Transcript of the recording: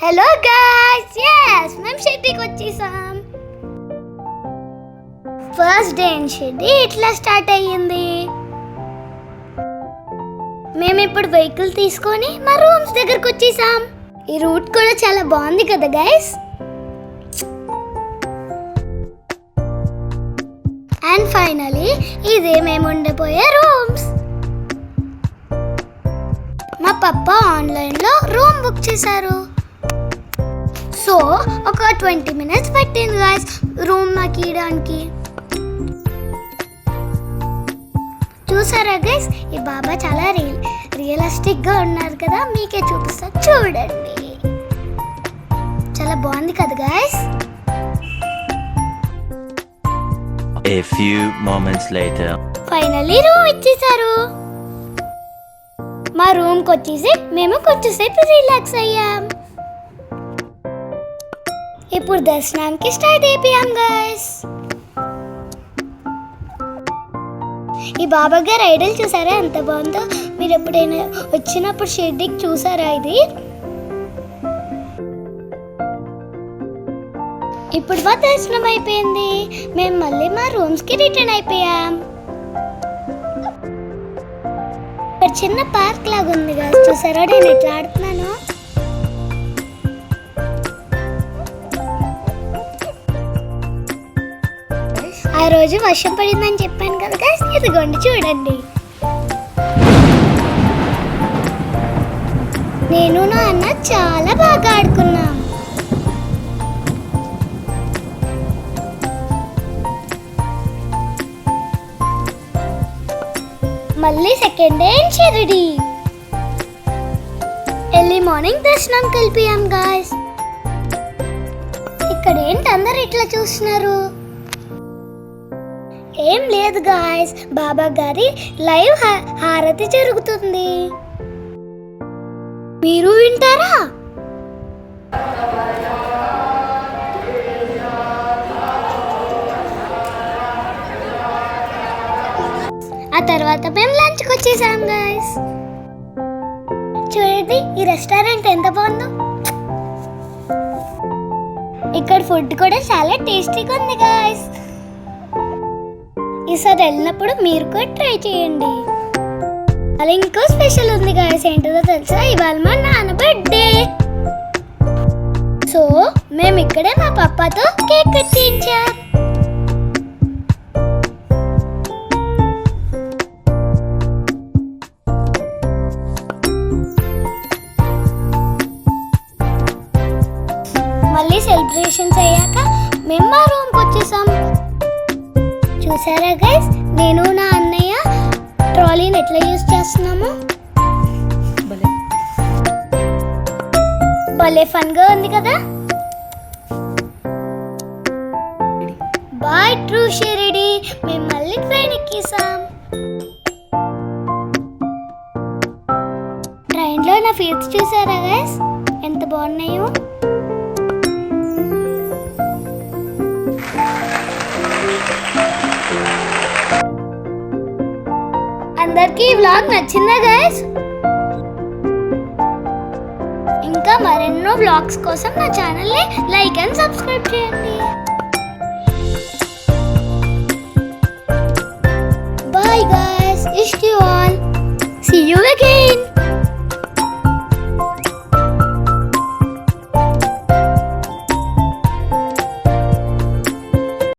Hello guys, మేము షెడ్కి వచ్చేసాం. First day in shed ఇట్లా స్టార్ట్ అయ్యింది. మేము ఇప్పుడు వెహికల్ తీసుకొని మా రూమ్స్ దగ్గరకు వచ్చేసాం. ఈ రూట్ కూడా చాలా బాగుంది కదా గైస్. అండ్ ఫైనలీ ఇదే మేము ఉండిపోయే రూమ్స్. మా పప్ప ఆన్లైన్లో రూమ్ బుక్ చేశారు. సో ఒక 20 minutes పట్టింది గైస్ రూమ్ మాకు ఇవ్వడానికి. చూసారా గైస్, ఈ బాబా చాలా రియలిస్టిక్గా ఉన్నారు కదా, మీకే చూపిస్తా చూడండి. చాలా బాగుంది కదా guys. A few moments later. Finally room ఇచ్చేసారు. మా రూమ్కి వచ్చేసి మేము కొంచెంసేపు రిలాక్స్ అయ్యాం. ఇప్పుడు దర్శనానికి స్టార్ట్ అయిపోయాం గైస్. ఈ బాబా గారు ఐడల్ చూసారా ఎంత బాగుందో? మీరు ఎప్పుడైనా వచ్చినప్పుడు షెడ్కి చూసారా ఇది? ఇప్పుడు మా దర్శనం అయిపోయింది. మేము మళ్ళీ మా రూమ్స్కి రిటర్న్ అయిపోయాం. ఇక్కడ చిన్న పార్క్ లాగా ఉంది గైస్, చూసారా నేను ఎట్లా ఆడుతున్నాను. ఆ రోజు వర్షం పడిందని చెప్పాను కదా గైస్, ఇదిగోండి చూడండి. నేను నా అన్న చాలా బాగా ఆడుకున్నాం. మళ్ళీ second day in Shirdi. Early morning దర్శనం కలిపాం గాయస్. ఇక్కడ ఏంటి అందరు ఇట్లా చూస్తున్నారు? ఏం లేదు గాయస్, బాబా గారి లైవ్ హారతి జరుగుతుంది. మీరు వింటారా? ఆ తర్వాత మేము లంచ్కి వచ్చేసాం గైస్. చూడండి ఈ రెస్టారెంట్ ఎంత బాగుందో. ఇక్కడ ఫుడ్ కూడా చాలా టేస్టీగా ఉంది గైస్. ఈసారి వెళ్ళినప్పుడు మీరు కూడా ట్రై చేయండి. అలా ఇంకో స్పెషల్ ఉంది గైస్, ఏంటో తెలుసా? ఇవాళ మా నాన్న బర్త్డే. సో మేము ఇక్కడే మా పప్పాతో కేక్ కట్ చేయించాం. మళ్ళీ సెలబ్రేషన్స్ అయ్యాక మేము మా రూమ్కి వచ్చేసాం. చూసారా గైస్, నేను నా అన్నయ్య ట్రాలీని ఎట్లా యూజ్ చేస్తున్నాము? భలే ఫన్గా ఉంది కదా. బాయ్ ట్రూ షిరిడి. మేము మళ్ళీ ట్రైన్ ఎక్కేసాం. ట్రైన్లో నా ఫీట్స్ చూసారా గైస్ ఎంత బాగున్నాయో? అందరికీ ఈ వ్లాగ్ నచ్చిందా గైస్? ఇంకా మరెన్నో వ్లాగ్స్ కోసం నా ఛానల్ని లైక్ అండ్ సబ్స్క్రైబ్ చేయండి. బాయ్ గైస్, ఇష్క్ you all. See you again.